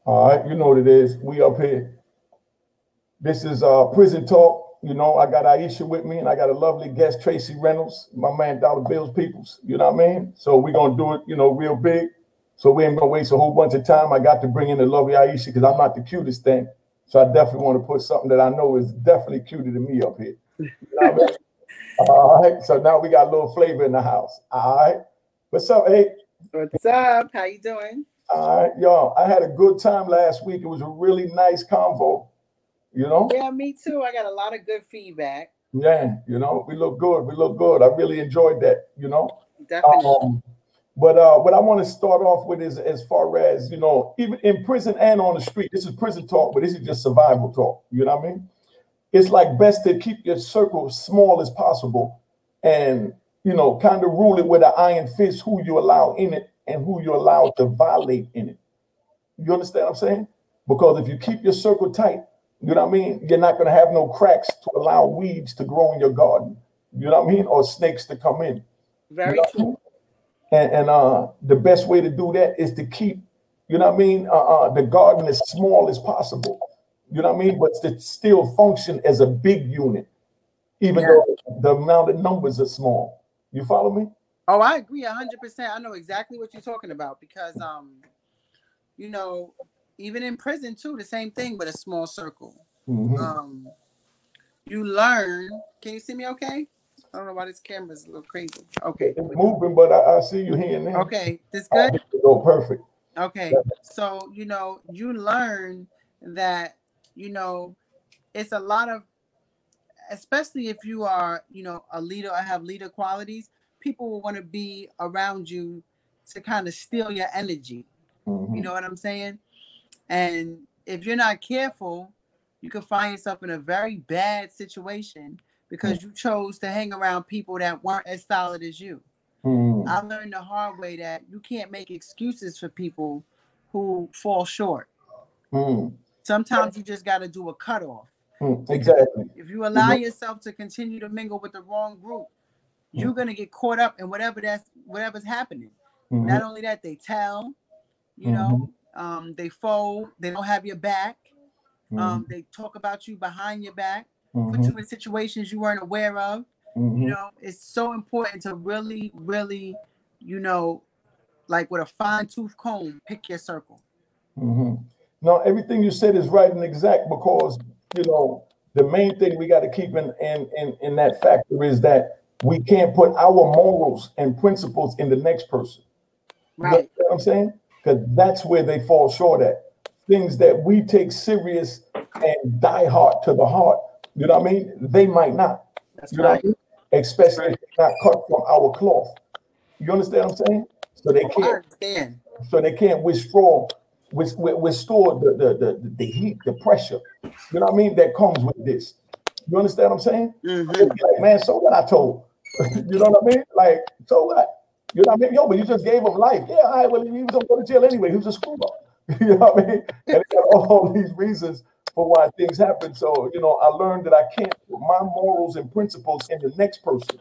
All right, you know what it is. We up here. This is prison talk. You know, I got Aisha with me, and I got a lovely guest, Tracey Reynolds, my man, Dollar Bills Peoples. You know what I mean? So we're gonna do it, you know, real big. So we ain't gonna waste a whole bunch of time. I got to bring in the lovely Aisha because I'm not the cutest thing. So I definitely want to put something that I know is definitely cuter than me up here. You know what I mean? All right. So now we got a little flavor in the house. All right. What's up, hey? What's up? How you doing? All right, y'all. I had a good time last week. It was a really nice convo. You know? Yeah, me too. I got a lot of good feedback. Yeah, you know, we look good. We look good. I really enjoyed that, you know. Definitely. But what I want to start off with is as far as, you know, even in prison and on the street, this is prison talk, but this is just survival talk. You know what I mean? It's like best to keep your circle small as possible and, you know, kind of rule it with an iron fist who you allow in it and who you allow to violate in it. You understand what I'm saying? Because if you keep your circle tight, you know what I mean? You're not going to have no cracks to allow weeds to grow in your garden. You know what I mean? Or snakes to come in. Very you know true. And the best way to do that is to keep, you know what I mean, the garden as small as possible. You know what I mean? But to still function as a big unit, even Yeah. though the amount of numbers are small. You follow me? Oh, I agree 100%. I know exactly what you're talking about because you know, even in prison too, the same thing with a small circle. Um, you learn. Can you see me okay? I don't know why this camera's a little crazy. Okay. It's moving, but I see you here and there. Okay, this Oh, good? here we go. Perfect. Okay. So, you know, you learn that, you know, it's a lot of, especially if you are, you know, a leader or have leader qualities, people will want to be around you to kind of steal your energy. You know what I'm saying? And if you're not careful, you can find yourself in a very bad situation because you chose to hang around people that weren't as solid as you. I learned the hard way that you can't make excuses for people who fall short. Sometimes you just got to do a cutoff. Because Exactly. if you You allow know? yourself to continue to mingle with the wrong group, you're gonna get caught up in whatever's happening. Not only that, they tell, you know, they fold, they don't have your back. They talk about you behind your back, put you in situations you weren't aware of. You know, it's so important to really, really, you know, like with a fine tooth comb, pick your circle. No, everything you said is right and exact because you know the main thing we got to keep in that factor is that we can't put our morals and principles in the next person. You Right. understand what I'm saying? Because that's where they fall short at. Things that we take serious and die hard to the heart. You know what I mean? They might not. That's You know what right. I mean? That's Especially right. if they're not cut from our cloth. You understand what I'm saying? So they Oh, I can't. understand. So they can't withstand the heat, the pressure. You know what I mean? That comes with this. You understand what I'm saying? They'll Mm-hmm. be like, man, so what I told. You know what I mean? Like, so what? You know what I mean? Yo, but you just gave him life. Yeah, all right, well, he was gonna go to jail anyway. He was a screw up. You know what I mean? And they got all these reasons for why things happen. So, you know, I learned that I can't put my morals and principles in the next person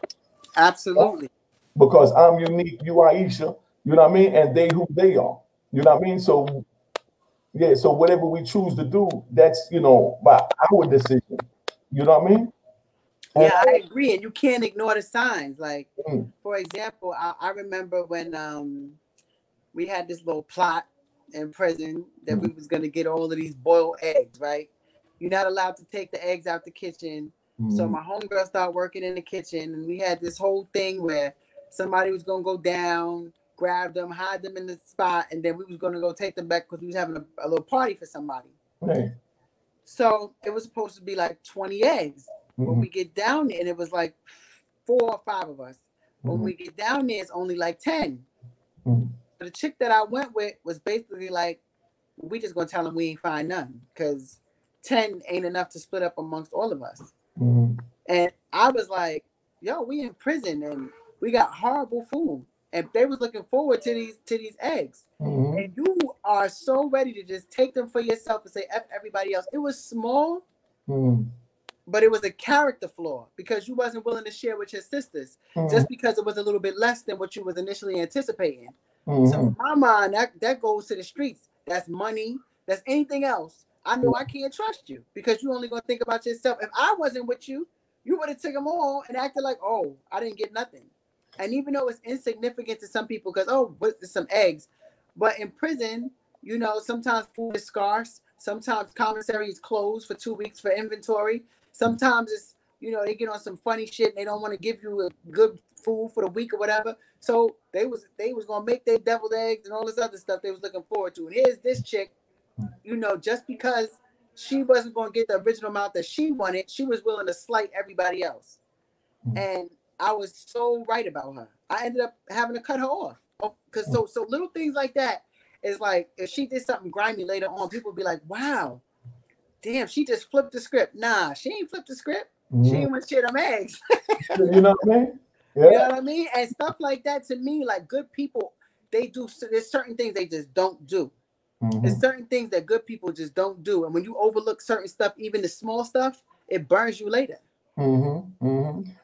Absolutely. because I'm unique, you Aisha, you know what I mean? And they who they are. You know what I mean? So yeah, so whatever we choose to do, that's you know, by our decision. You know what I mean? And Yeah, I agree. And you can't ignore the signs. Like, mm, for example, I remember when we had this little plot in prison that we mm, was gonna get all of these boiled eggs, right? You're not allowed to take the eggs out the kitchen. So mm, my homegirl started working in the kitchen, and we had this whole thing where somebody was gonna go down, grab them, hide them in the spot, and then we was gonna go take them back because we was having a little party for somebody. hey, So it was supposed to be like 20 eggs. When mm, we get down there, and it was like 4 or 5 of us. When mm, we get down there, it's only like 10. mm, The chick that I went with was basically like, we just gonna tell them we ain't find none because 10 ain't enough to split up amongst all of us. mm, And I was like, yo, we in prison and we got horrible food. And they was looking forward to these eggs. mm, And you are so ready to just take them for yourself and say F everybody else. It was small, mm, but it was a character flaw because you wasn't willing to share with your sisters mm, just because it was a little bit less than what you was initially anticipating. So mm, in my mind, that goes to the streets. That's money. that's anything else, I know I can't trust you because you're only going to think about yourself. If I wasn't with you, you would have took them all and acted like, oh, I didn't get nothing. And even though it's insignificant to some people because, oh, what's some eggs? But in prison, you know, sometimes food is scarce. Sometimes commissary is closed for 2 weeks for inventory. Sometimes it's, you know, they get on some funny shit and they don't want to give you a good food for the week or whatever. So they was going to make their deviled eggs and all this other stuff they was looking forward to. And here's this chick, you know, just because she wasn't going to get the original amount that she wanted, she was willing to slight everybody else. And I was so right about her. I ended up having to cut her off. Because so little things like that is like, if she did something grimy later on, people would be like, wow, damn, she just flipped the script. Nah, she ain't flipped the script. She ain't want to share them eggs. You know what I mean? Yeah. You know what I mean? And stuff like that, to me, like good people, they do, there's certain things they just don't do. There's certain things that good people just don't do. And when you overlook certain stuff, even the small stuff, it burns you later.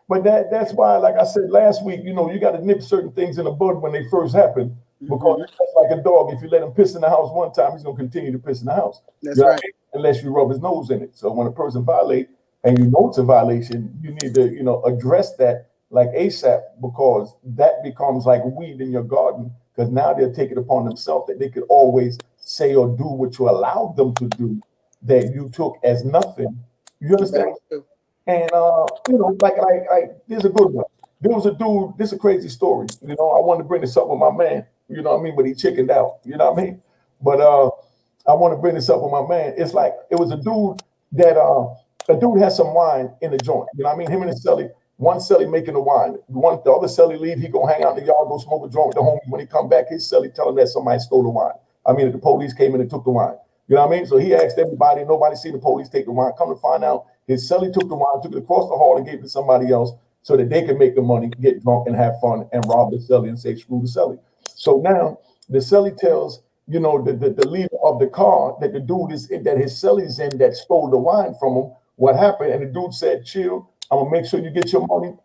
But that's why, like I said last week, you know, you got to nip certain things in the bud when they first happen, because it's like a dog. If you let him piss in the house one time, he's gonna continue to piss in the house. That's right. Unless you rub his nose in it. So when a person violates and you know it's a violation, you need to, you know, address that like ASAP, because that becomes like weed in your garden. Because now they'll take it upon themselves that they could always say or do what you allowed them to do that you took as nothing. You understand? And you know, like there's a good one. There was a dude, this is a crazy story. You know, I wanted to bring this up with my man, you know what I mean? But he chickened out, you know what I mean? But I want to bring this up with my man. It's like it was a dude that a dude had some wine in the joint. You know what I mean? Him and his celly, one celly making the wine. The other celly leave, he gonna hang out in the yard, go smoke a joint with the homie. When he come back, his celly tell him that somebody stole the wine. I mean, the police came in and took the wine. You know what I mean? So he asked everybody, nobody seen the police take the wine. Come to find out, his celly took the wine, took it across the hall and gave it to somebody else so that they can make the money, get drunk and have fun and rob the celly and say, screw the celly. So now the celly tells, you know, the leader of the car that the dude is in, that his celly's in, that stole the wine from him, what happened. And the dude said, chill, I'm gonna make sure you get your money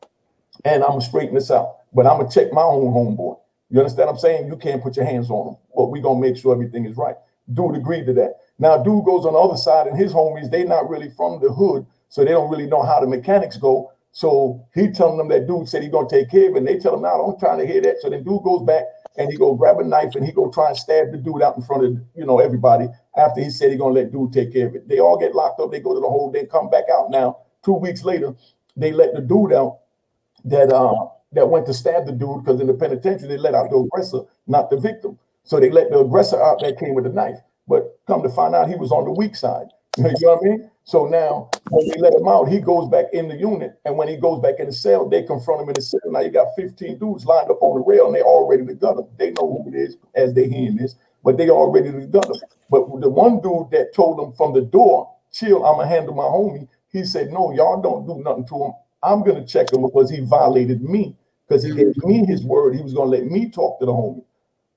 and I'm gonna straighten this out. But I'm gonna check my own homeboy. You understand what I'm saying? You can't put your hands on him, but we gonna make sure everything is right. Dude agreed to that. Now, dude goes on the other side, and his homies, they not really from the hood, so they don't really know how the mechanics go. So he telling them that dude said he gonna take care of it, and they tell him, no, I'm trying to hear that. So then dude goes back and he go grab a knife and he go try and stab the dude out in front of, you know, everybody after he said he gonna let dude take care of it. They all get locked up, they go to the hole, they come back out now. 2 weeks later, they let the dude out that went to stab the dude, because in the penitentiary, they let out the aggressor, not the victim. So they let the aggressor out that came with a knife. But come to find out, he was on the weak side. You know what I mean? So now when they let him out, he goes back in the unit. And when he goes back in the cell, they confront him in the cell. Now you got 15 dudes lined up on the rail and they all ready to gun him. They know who it is as they hearing this, but they all ready to gun him. But the one dude that told him from the door, chill, I'm gonna handle my homie. He said, no, y'all don't do nothing to him. I'm gonna check him because he violated me, because he gave me his word. He was gonna let me talk to the homie.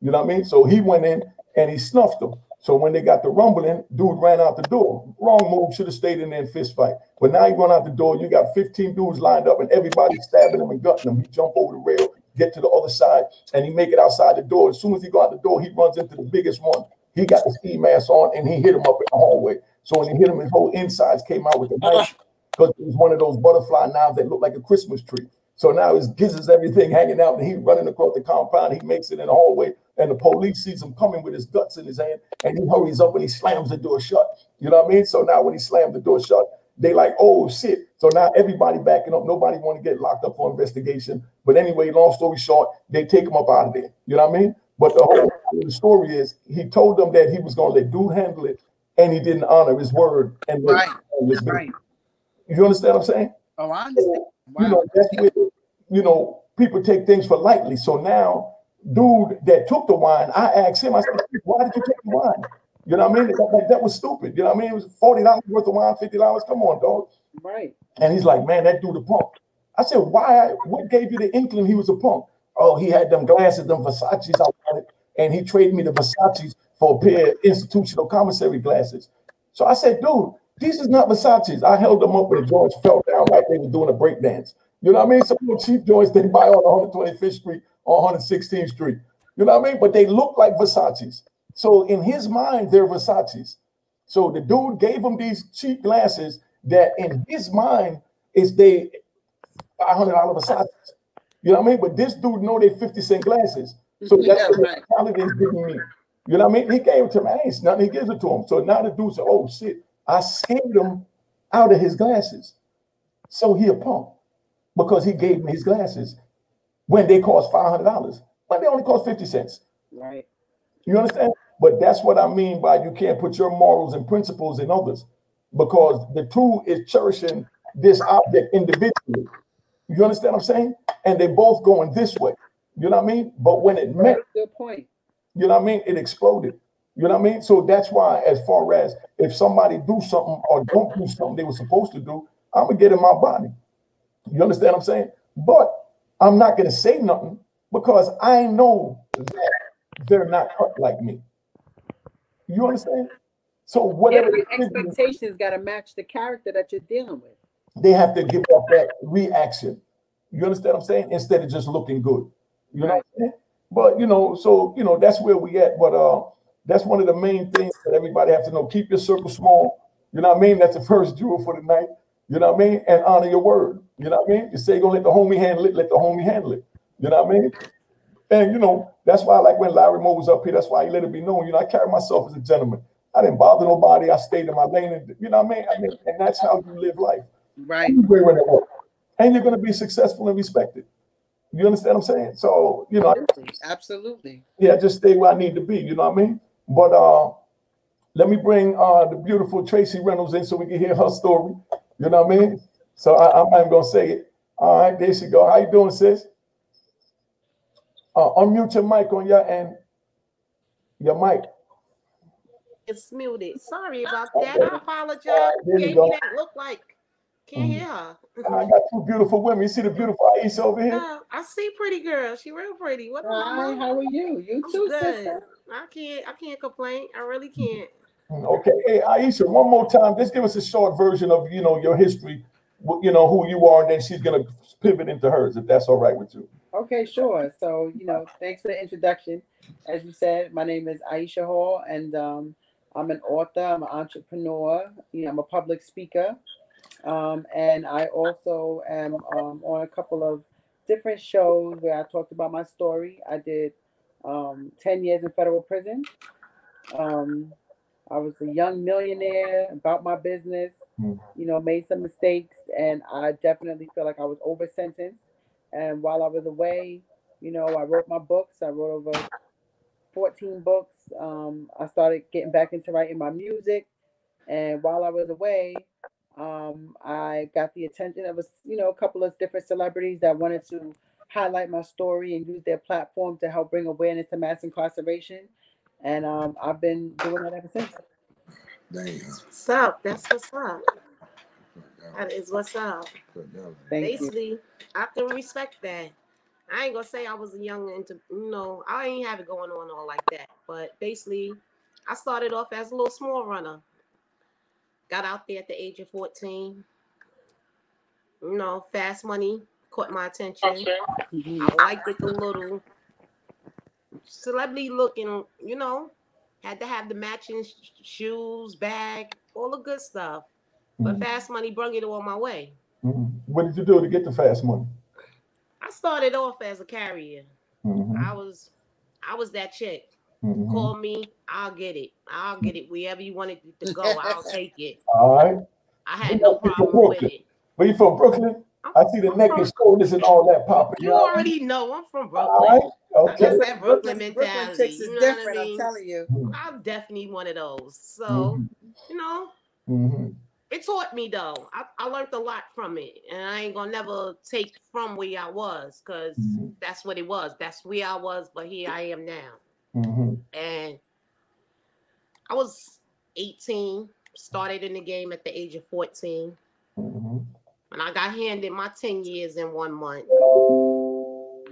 You know what I mean? So he went in and he snuffed him. So when they got the rumbling, dude ran out the door. Wrong move, should have stayed in there and fist fight. But now he run out the door, you got 15 dudes lined up and everybody stabbing him and gutting him. He jump over the rail, get to the other side, and he make it outside the door. As soon as he go out the door, he runs into the biggest one. He got the ski mask on and he hit him up in the hallway. So when he hit him, his whole insides came out with the knife, because it was one of those butterfly knives that looked like a Christmas tree. So now his gizzards, everything hanging out, and he running across the compound. He makes it in the hallway, and the police sees him coming with his guts in his hand, and he hurries up and he slams the door shut. You know what I mean? So now when he slammed the door shut, they like, oh shit. So now everybody backing up. Nobody want to get locked up for investigation. But anyway, long story short, they take him up out of there. You know what I mean? But the whole the story is, he told them that he was going to let dude handle it, and he didn't honor his word. And right. You understand what I'm saying? Oh, I understand. Wow. You know, that's where, you know, people take things for lightly. So now, dude that took the wine, I asked him, I said, why did you take the wine? You know what I mean? That was stupid. You know what I mean? It was $40 worth of wine, $50. Come on, dog. Right. And he's like, man, that dude a punk. I said, why? What gave you the inkling he was a punk? Oh, he had them glasses, them Versace's I wanted, and he traded me the Versace's for a pair of institutional commissary glasses. So I said, dude, these is not Versace's. I held them up and the joints fell down like they were doing a break dance. You know what I mean? Some little cheap joints they buy on 125th Street or 116th Street. You know what I mean? But they look like Versace's. So in his mind, they're Versace's. So the dude gave him these cheap glasses that in his mind is they $500 sizes. You know what I mean? But this dude know they 50-cent glasses. So that's what right. the is giving me. You know what I mean? He gave it to me. I ain't nothing. He gives it to him. So now the dude said, oh shit, I scared him out of his glasses. So he a punk because he gave me his glasses when they cost $500, but they only cost 50 cents. Right. You understand? But that's what I mean by you can't put your morals and principles in others, because the two is cherishing this object individually. You understand what I'm saying? And they both going this way. You know what I mean? But when it met, good point. You know what I mean? It exploded. You know what I mean? So that's why, as far as if somebody do something or don't do something they were supposed to do, I'm gonna get in my body. You understand what I'm saying? But I'm not gonna say nothing because I know that they're not cut like me. You understand? So whatever the expectations got to match the character that you're dealing with. They have to give up that reaction. You understand what I'm saying? Instead of just looking good. You know what I'm saying? But so that's where we at. But that's one of the main things that everybody has to know. Keep your circle small. You know what I mean? That's the first jewel for the night. You know what I mean? And honor your word. You know what I mean? You say you're gonna let the homie handle it, let the homie handle it. You know what I mean? And that's why, like when Larry Moe was up here, that's why he let it be known. I carry myself as a gentleman. I didn't bother nobody. I stayed in my lane. And, you know what I mean? And that's how you live life. Right. And you're gonna be successful and respected. You understand what I'm saying? So, absolutely. Yeah, just stay where I need to be, you know what I mean? But let me bring the beautiful Tracey Reynolds in so we can hear her story. You know what I mean? So I'm not even gonna say it. All right, there she go. How you doing, sis? Unmute your mic on your end. Your mic. It's muted. Sorry about that. I apologize. Gave me that look like can't hear her. I got two beautiful women. You see the beautiful Aisha over here? I see pretty girl. She real pretty. What Hi, how are you? You too, sister. I can't complain. I really can't. Okay. Hey, Aisha, one more time. Just give us a short version of your history, who you are, and then she's gonna pivot into hers, if that's all right with you. Okay, sure. So, thanks for the introduction. As you said, my name is Aisha Hall, and I'm an author, I'm an entrepreneur, I'm a public speaker. And I also am on a couple of different shows where I talked about my story. I did 10 years in federal prison. I was a young millionaire about my business, made some mistakes, and I definitely feel like I was over sentenced. And while I was away, I wrote my books. I wrote over 14 books. I started getting back into writing my music. And while I was away, I got the attention of a couple of different celebrities that wanted to highlight my story and use their platform to help bring awareness to mass incarceration. And I've been doing that ever since. What's up? That's what's up. That is what's up. Basically, I can respect that. I ain't gonna say I was young I ain't have it going on all like that. But basically, I started off as a little small runner. Got out there at the age of 14. Fast money caught my attention. I liked it a little. Celebrity looking, had to have the matching shoes, bag, all the good stuff. But fast money brought it on my way. What did you do to get the fast money? I started off as a carrier. I was that chick. Call me, I'll get it. I'll get it wherever you want it to go. I'll take it. All right. I had no problem with it. Where you from, Brooklyn? I see the neck and shoulders and all that popping. You already know I'm from Brooklyn. All right. Okay. That's that Brooklyn mentality. Brooklyn is different, I'm telling you. I'm definitely one of those. So, it taught me though. I learned a lot from it. And I ain't gonna never take from where I was, because that's what it was. That's where I was, but here I am now. And I was 18, started in the game at the age of 14. When I got handed my 10 years in 1 month,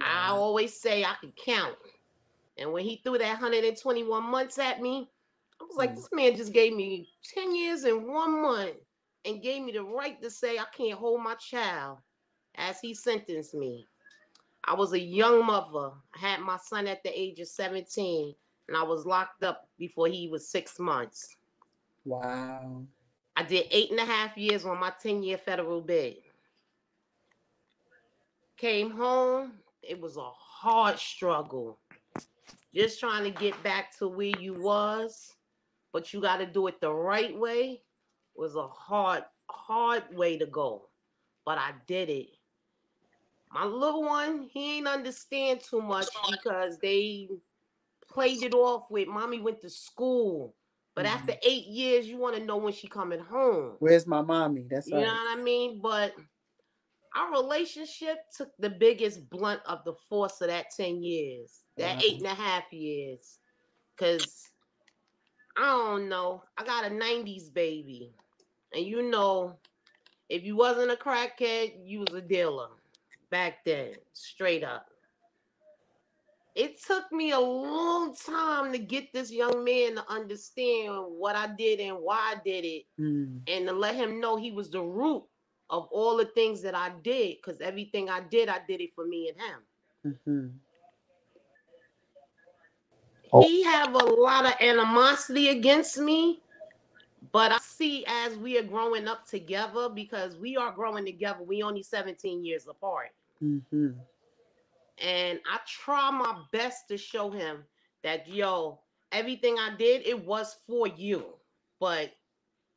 I always say I could count. And when he threw that 121 months at me, I was like, this man just gave me 10 years in 1 month and gave me the right to say I can't hold my child as he sentenced me. I was a young mother. I had my son at the age of 17, and I was locked up before he was 6 months. Wow. I did 8.5 years on my 10-year federal bid. Came home. It was a hard struggle. Just trying to get back to where you was, but you got to do it the right way. Was a hard way to go, but I did it. My little one, he ain't understand too much because they played it off with mommy went to school. But after 8 years, you want to know when she coming home. Where's my mommy? That's right. You know what I mean? But our relationship took the biggest blunt of the force of that 10 years, that 8.5 years. Because, I don't know, I got a 90s baby. And you know, if you wasn't a crackhead, you was a dealer back then, straight up. It took me a long time to get this young man to understand what I did and why I did it, and to let him know he was the root of all the things that I did, because everything I did it for me and him. He have a lot of animosity against me, but I see as we are growing up together, because we are growing together, we only 17 years apart. And I try my best to show him that, yo, everything I did, it was for you. But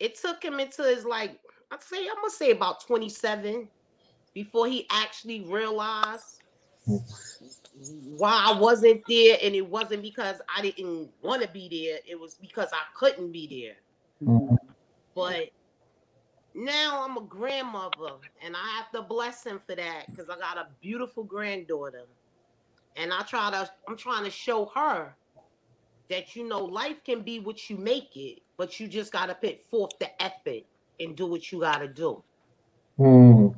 it took him into his, like, I'm gonna say about 27 before he actually realized why I wasn't there. And it wasn't because I didn't want to be there. It was because I couldn't be there. But now I'm a grandmother, and I have to bless him for that, because I got a beautiful granddaughter. And I'm trying to show her that, you know, life can be what you make it, but you just got to put forth the effort and do what you got to do. You know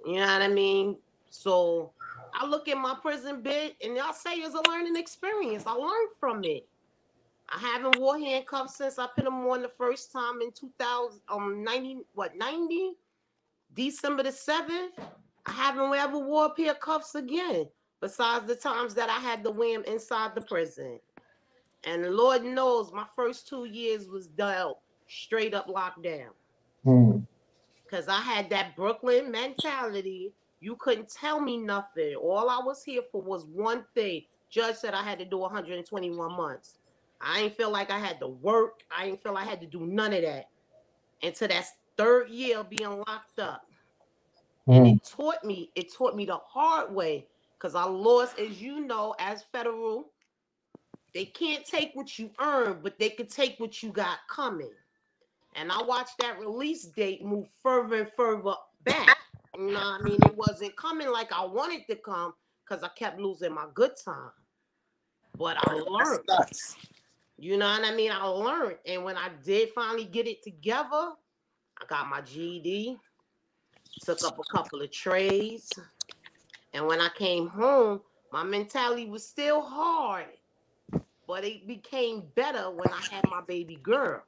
what I mean? So I look at my prison bit, and I'll say it's a learning experience. I learned from it. I haven't wore handcuffs since I put them on the first time in 90? December the 7th. I haven't ever wore a pair of cuffs again, besides the times that I had to wear them inside the prison. And the Lord knows my first 2 years was dealt straight up locked down. Because I had that Brooklyn mentality. You couldn't tell me nothing. All I was here for was one thing. Judge said I had to do 121 months. I ain't feel like I had to work. I ain't feel I had to do none of that. Until that third year of being locked up. And it taught me the hard way. Because I lost, as you know, as federal, they can't take what you earn, but they can take what you got coming. And I watched that release date move further and further back. You know what I mean? It wasn't coming like I wanted to come, because I kept losing my good time. But I learned. You know what I mean? I learned. And when I did finally get it together, I got my GED, took up a couple of trades. And when I came home, my mentality was still hard, but it became better when I had my baby girl.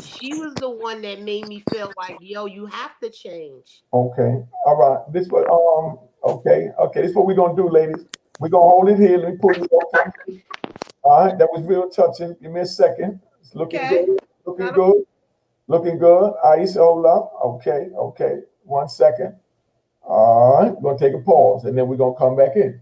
She was the one that made me feel like, yo, you have to change. Okay. All right. This what okay. This is what we're gonna do, ladies. We're gonna hold it here. Let me pull it off. All right, that was real touching. Give me a second. It's looking good. Looking good. Looking good. Aisha, hold up. Okay. 1 second. All right, we're gonna take a pause, and then we're gonna come back in.